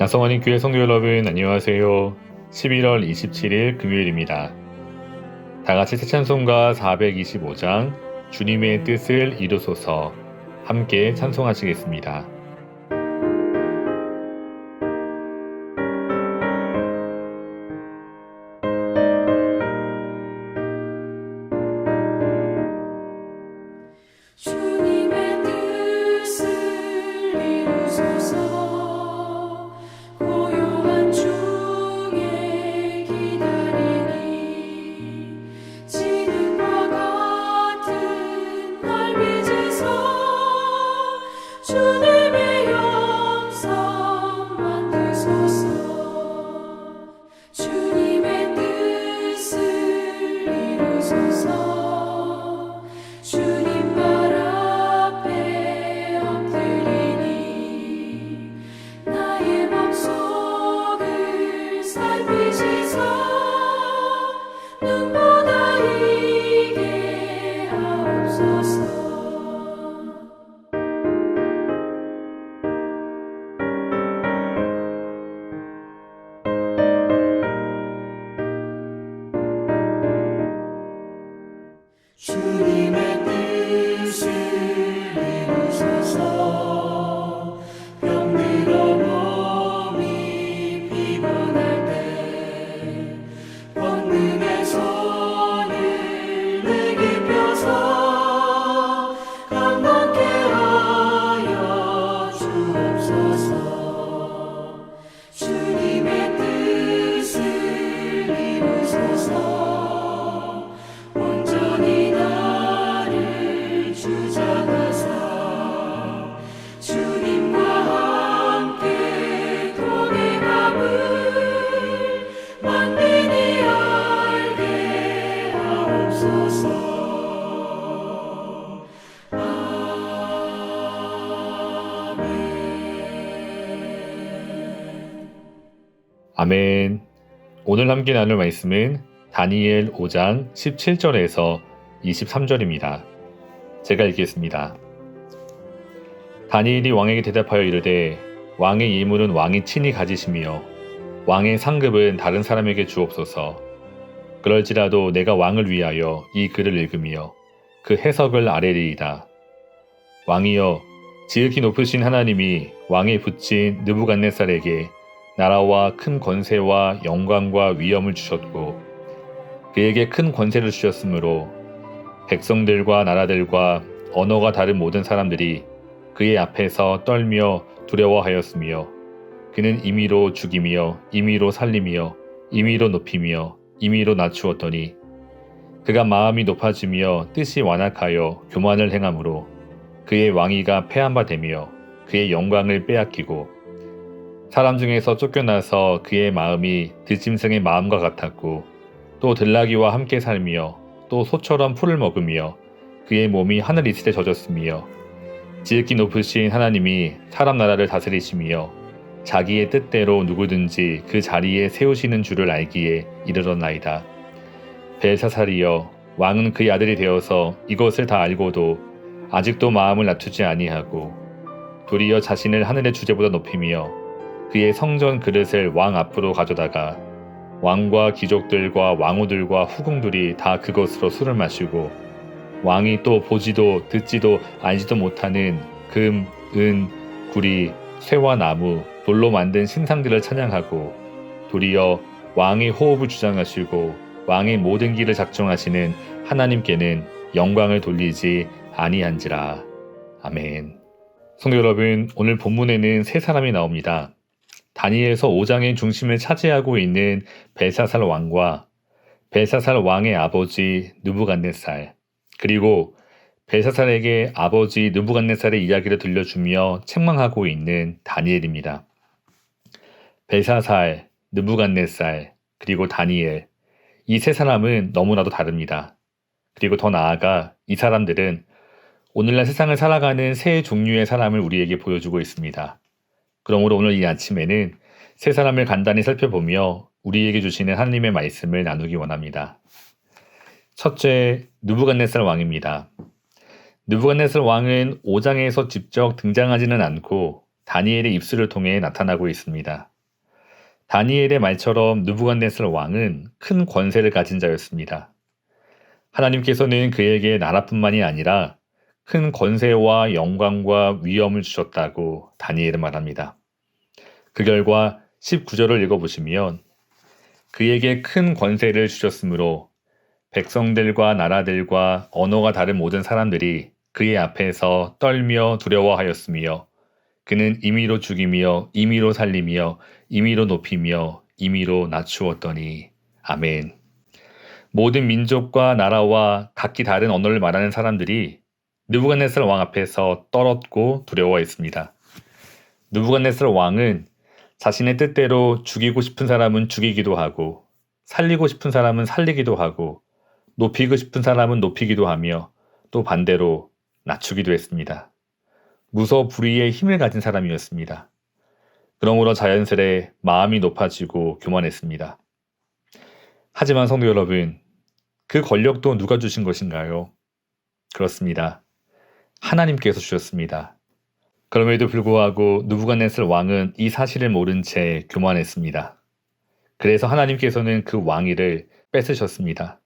나성원인 교회 성도 여러분 안녕하세요. 11월 27일 금요일입니다. 다같이 새 찬송가 425장 주님의 뜻을 이루소서 함께 찬송하시겠습니다. 주님의 뜻을 이루소서 고요한 중에 기다리니 지능과 같은 날 빚으소 주님의 영성 만드소서 주님의 뜻을 이루소서 주님 발 앞에 엎드리니 나의 맘속을 살피시사 눈보다 이게 하옵소서. 주님의 뜻을 이루소서 병들어 몸이 피곤할 때 권능의 손을 내게 펴서 강건케 하여 주옵소서. 주님의 뜻을 이루소서 온전히 나를 주장하사 주님과 함께 동행함을 만민이 알게 하옵소서. 아멘. 오늘 함께 나눌 말씀은 다니엘 5장 17절에서 23절입니다. 제가 읽겠습니다. 다니엘이 왕에게 대답하여 이르되 왕의 예물은 왕이 친히 가지시며 왕의 상급은 다른 사람에게 주옵소서. 그럴지라도 내가 왕을 위하여 이 글을 읽으며 그 해석을 아뢰리이다. 왕이여, 지극히 높으신 하나님이 왕에 붙인 느부갓네살에게 나라와 큰 권세와 영광과 위엄을 주셨고 그에게 큰 권세를 주셨으므로 백성들과 나라들과 언어가 다른 모든 사람들이 그의 앞에서 떨며 두려워하였으며 그는 임의로 죽이며 임의로 살리며 임의로 높이며 임의로 낮추었더니 그가 마음이 높아지며 뜻이 완악하여 교만을 행함으로 그의 왕위가 패한 바 되며 그의 영광을 빼앗기고 사람 중에서 쫓겨나서 그의 마음이 들짐승의 마음과 같았고 또 들나귀와 함께 살며 또 소처럼 풀을 먹으며 그의 몸이 하늘 이슬에 젖었으며 지극히 높으신 하나님이 사람 나라를 다스리시며 자기의 뜻대로 누구든지 그 자리에 세우시는 줄을 알기에 이르렀나이다. 벨사살이여, 왕은 그의 아들이 되어서 이것을 다 알고도 아직도 마음을 낮추지 아니하고 도리어 자신을 하늘의 주제보다 높이며 그의 성전 그릇을 왕 앞으로 가져다가 왕과 귀족들과 왕후들과 후궁들이 다 그것으로 술을 마시고 왕이 또 보지도 듣지도 알지도 못하는 금, 은, 구리, 쇠와 나무, 돌로 만든 신상들을 찬양하고 도리어 왕의 호흡을 주장하시고 왕의 모든 길을 작정하시는 하나님께는 영광을 돌리지 아니한지라. 아멘. 성도 여러분, 오늘 본문에는 세 사람이 나옵니다. 다니엘서 5장의 중심을 차지하고 있는 벨사살 왕과 벨사살 왕의 아버지 느부갓네살, 그리고 벨사살에게 아버지 느부갓네살의 이야기를 들려주며 책망하고 있는 다니엘입니다. 벨사살, 느부갓네살, 그리고 다니엘, 이 세 사람은 너무나도 다릅니다. 그리고 더 나아가 이 사람들은 오늘날 세상을 살아가는 세 종류의 사람을 우리에게 보여주고 있습니다. 그러므로 오늘 이 아침에는 세 사람을 간단히 살펴보며 우리에게 주시는 하나님의 말씀을 나누기 원합니다. 첫째, 느부갓네살 왕입니다. 느부갓네살 왕은 5장에서 직접 등장하지는 않고 다니엘의 입술을 통해 나타나고 있습니다. 다니엘의 말처럼 느부갓네살 왕은 큰 권세를 가진 자였습니다. 하나님께서는 그에게 나라뿐만이 아니라 큰 권세와 영광과 위엄을 주셨다고 다니엘은 말합니다. 그 결과 19절을 읽어보시면 그에게 큰 권세를 주셨으므로 백성들과 나라들과 언어가 다른 모든 사람들이 그의 앞에서 떨며 두려워하였으며 그는 임의로 죽이며 임의로 살리며 임의로 높이며 임의로 낮추었더니 아멘. 모든 민족과 나라와 각기 다른 언어를 말하는 사람들이 느부갓네살 왕 앞에서 떨었고 두려워했습니다. 느부갓네살 왕은 자신의 뜻대로 죽이고 싶은 사람은 죽이기도 하고 살리고 싶은 사람은 살리기도 하고 높이고 싶은 사람은 높이기도 하며 또 반대로 낮추기도 했습니다. 무소불위의 힘을 가진 사람이었습니다. 그러므로 자연스레 마음이 높아지고 교만했습니다. 하지만 성도 여러분, 그 권력도 누가 주신 것인가요? 그렇습니다. 하나님께서 주셨습니다. 그럼에도 불구하고 느부갓네살 왕은 이 사실을 모른 채 교만했습니다. 그래서 하나님께서는 그 왕위를 뺏으셨습니다.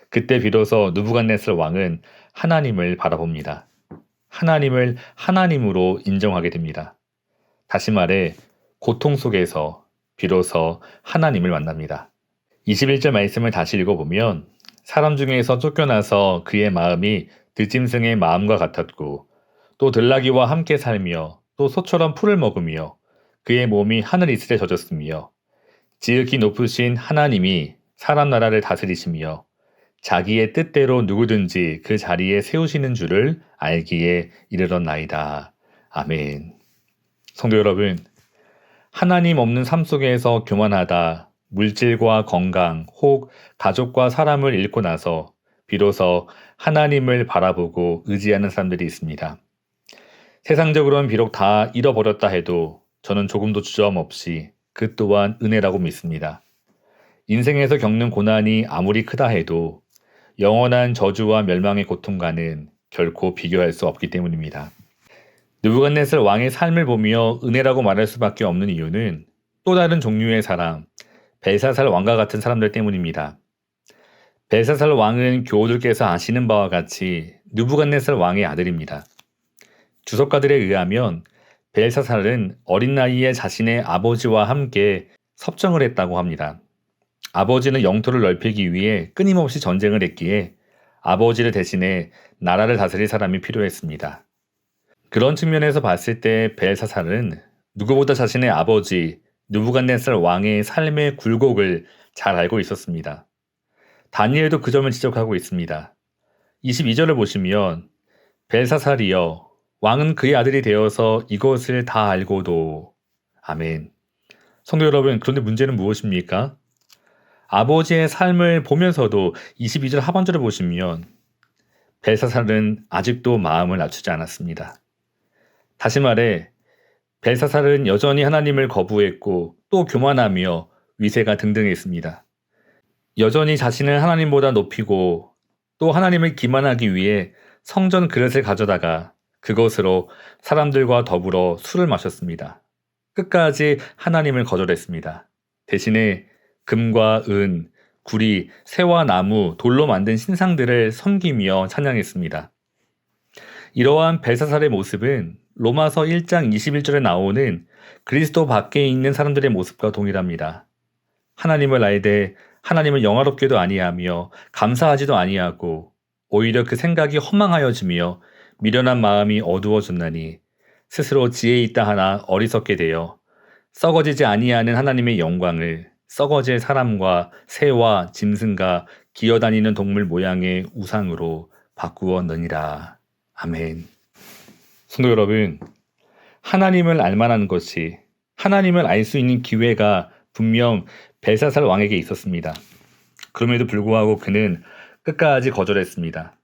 그때 비로소 느부갓네살 왕은 하나님을 바라봅니다. 하나님을 하나님으로 인정하게 됩니다. 다시 말해 고통 속에서 비로소 하나님을 만납니다. 21절 말씀을 다시 읽어보면 사람 중에서 쫓겨나서 그의 마음이 들짐승의 마음과 같았고 또 들나귀와 함께 살며 또 소처럼 풀을 먹으며 그의 몸이 하늘 이슬에 젖었으며 지극히 높으신 하나님이 사람 나라를 다스리시며 자기의 뜻대로 누구든지 그 자리에 세우시는 줄을 알기에 이르렀나이다. 아멘. 성도 여러분, 하나님 없는 삶 속에서 교만하다, 물질과 건강, 혹 가족과 사람을 잃고 나서 비로소 하나님을 바라보고 의지하는 사람들이 있습니다. 세상적으로는 비록 다 잃어버렸다 해도 저는 조금도 주저함없이 그 또한 은혜라고 믿습니다. 인생에서 겪는 고난이 아무리 크다 해도 영원한 저주와 멸망의 고통과는 결코 비교할 수 없기 때문입니다. 느부갓네살 왕의 삶을 보며 은혜라고 말할 수밖에 없는 이유는 또 다른 종류의 사람, 벨사살 왕과 같은 사람들 때문입니다. 벨사살 왕은 교우들께서 아시는 바와 같이 느부갓네살 왕의 아들입니다. 주석가들에 의하면 벨사살은 어린 나이에 자신의 아버지와 함께 섭정을 했다고 합니다. 아버지는 영토를 넓히기 위해 끊임없이 전쟁을 했기에 아버지를 대신해 나라를 다스릴 사람이 필요했습니다. 그런 측면에서 봤을 때 벨사살은 누구보다 자신의 아버지 느부갓네살 왕의 삶의 굴곡을 잘 알고 있었습니다. 다니엘도 그 점을 지적하고 있습니다. 22절을 보시면 벨사살이여 왕은 그의 아들이 되어서 이것을 다 알고도 아멘. 성도 여러분, 그런데 문제는 무엇입니까? 아버지의 삶을 보면서도 22절 하반절을 보시면 벨사살은 아직도 마음을 낮추지 않았습니다. 다시 말해 벨사살은 여전히 하나님을 거부했고 또 교만하며 위세가 등등했습니다. 여전히 자신을 하나님보다 높이고 또 하나님을 기만하기 위해 성전 그릇을 가져다가 그것으로 사람들과 더불어 술을 마셨습니다. 끝까지 하나님을 거절했습니다. 대신에 금과 은, 구리, 새와 나무, 돌로 만든 신상들을 섬기며 찬양했습니다. 이러한 벨사살의 모습은 로마서 1장 21절에 나오는 그리스도 밖에 있는 사람들의 모습과 동일합니다. 하나님을 알되 하나님을 영화롭게도 아니하며 감사하지도 아니하고 오히려 그 생각이 허망하여지며 미련한 마음이 어두워졌나니 스스로 지혜 있다 하나 어리석게 되어 썩어지지 아니하는 하나님의 영광을 썩어질 사람과 새와 짐승과 기어다니는 동물 모양의 우상으로 바꾸었느니라. 아멘. 성도 여러분, 하나님을 알만한 것이 하나님을 알 수 있는 기회가 분명 벨사살 왕에게 있었습니다. 그럼에도 불구하고 그는 끝까지 거절했습니다.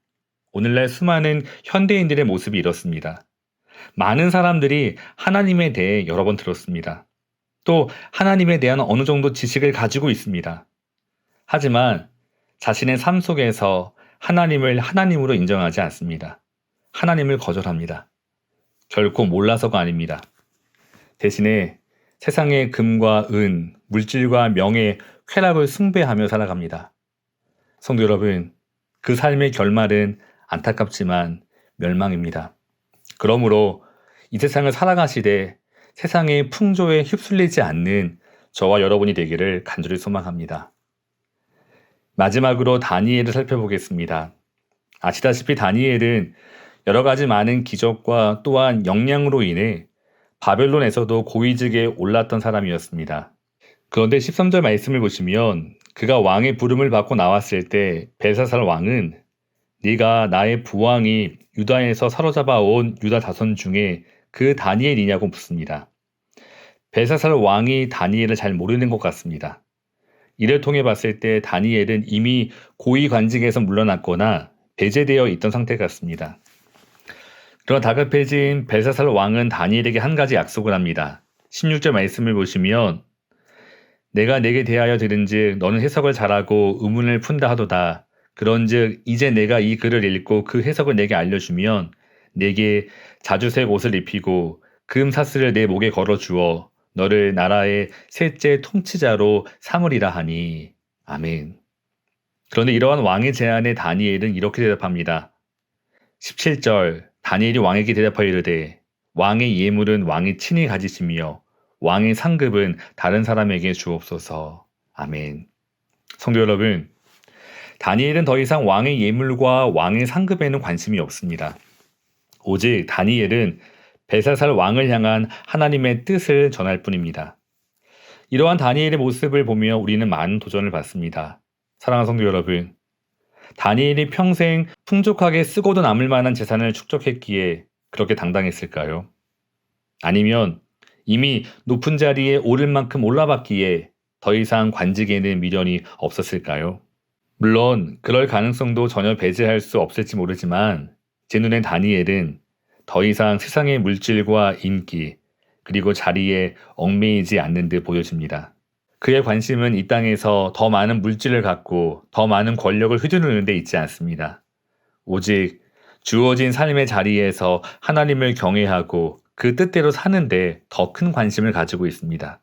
오늘날 수많은 현대인들의 모습이 이렇습니다. 많은 사람들이 하나님에 대해 여러 번 들었습니다. 또 하나님에 대한 어느 정도 지식을 가지고 있습니다. 하지만 자신의 삶 속에서 하나님을 하나님으로 인정하지 않습니다. 하나님을 거절합니다. 결코 몰라서가 아닙니다. 대신에 세상의 금과 은, 물질과 명예, 쾌락을 숭배하며 살아갑니다. 성도 여러분, 그 삶의 결말은 안타깝지만 멸망입니다. 그러므로 이 세상을 살아가시되 세상의 풍조에 휩쓸리지 않는 저와 여러분이 되기를 간절히 소망합니다. 마지막으로 다니엘을 살펴보겠습니다. 아시다시피 다니엘은 여러 가지 많은 기적과 또한 역량으로 인해 바벨론에서도 고위직에 올랐던 사람이었습니다. 그런데 13절 말씀을 보시면 그가 왕의 부름을 받고 나왔을 때 벨사살 왕은 네가 나의 부왕이 유다에서 사로잡아 온 유다 자손 중에 그 다니엘이냐고 묻습니다. 벨사살 왕이 다니엘을 잘 모르는 것 같습니다. 이를 통해 봤을 때 다니엘은 이미 고위 관직에서 물러났거나 배제되어 있던 상태 같습니다. 그러나 다급해진 벨사살 왕은 다니엘에게 한 가지 약속을 합니다. 16절 말씀을 보시면 내가 내게 대하여 들은즉 너는 해석을 잘하고 의문을 푼다 하도다. 그런즉 이제 내가 이 글을 읽고 그 해석을 내게 알려주면 내게 자주색 옷을 입히고 금 사슬을 내 목에 걸어주어 너를 나라의 셋째 통치자로 삼으리라 하니. 아멘. 그런데 이러한 왕의 제안에 다니엘은 이렇게 대답합니다. 17절 다니엘이 왕에게 대답하여 이르되 왕의 예물은 왕이 친히 가지시며 왕의 상급은 다른 사람에게 주옵소서. 아멘. 성도 여러분, 다니엘은 더 이상 왕의 예물과 왕의 상급에는 관심이 없습니다. 오직 다니엘은 벨사살 왕을 향한 하나님의 뜻을 전할 뿐입니다. 이러한 다니엘의 모습을 보며 우리는 많은 도전을 받습니다. 사랑하는 성도 여러분, 다니엘이 평생 풍족하게 쓰고도 남을 만한 재산을 축적했기에 그렇게 당당했을까요? 아니면 이미 높은 자리에 오를 만큼 올라봤기에 더 이상 관직에는 미련이 없었을까요? 물론 그럴 가능성도 전혀 배제할 수 없을지 모르지만 제 눈엔 다니엘은 더 이상 세상의 물질과 인기 그리고 자리에 얽매이지 않는 듯 보여집니다. 그의 관심은 이 땅에서 더 많은 물질을 갖고 더 많은 권력을 휘두르는 데 있지 않습니다. 오직 주어진 삶의 자리에서 하나님을 경외하고 그 뜻대로 사는데 더 큰 관심을 가지고 있습니다.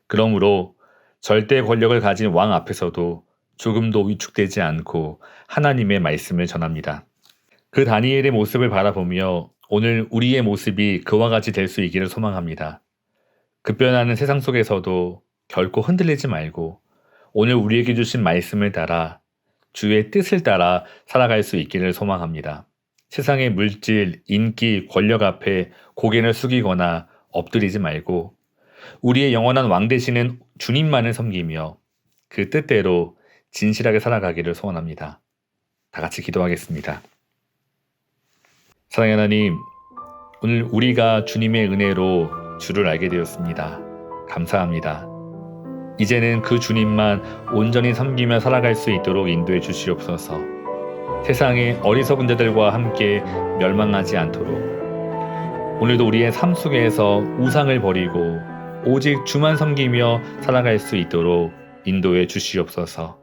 그러므로 절대 권력을 가진 왕 앞에서도 조금도 위축되지 않고 하나님의 말씀을 전합니다. 그 다니엘의 모습을 바라보며 오늘 우리의 모습이 그와 같이 될 수 있기를 소망합니다. 급변하는 세상 속에서도 결코 흔들리지 말고 오늘 우리에게 주신 말씀을 따라 주의 뜻을 따라 살아갈 수 있기를 소망합니다. 세상의 물질, 인기, 권력 앞에 고개를 숙이거나 엎드리지 말고 우리의 영원한 왕 되시는 주님만을 섬기며 그 뜻대로 진실하게 살아가기를 소원합니다. 다 같이 기도하겠습니다. 사랑의 하나님, 오늘 우리가 주님의 은혜로 주를 알게 되었습니다. 감사합니다. 이제는 그 주님만 온전히 섬기며 살아갈 수 있도록 인도해 주시옵소서. 세상의 어리석은 자들과 함께 멸망하지 않도록 오늘도 우리의 삶 속에서 우상을 버리고 오직 주만 섬기며 살아갈 수 있도록 인도해 주시옵소서.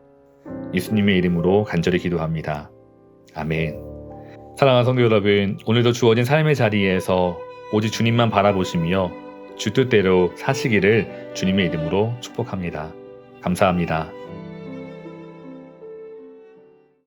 예수님의 이름으로 간절히 기도합니다. 아멘. 사랑하는 성도 여러분, 오늘도 주어진 삶의 자리에서 오직 주님만 바라보시며 주 뜻대로 사시기를 주님의 이름으로 축복합니다. 감사합니다.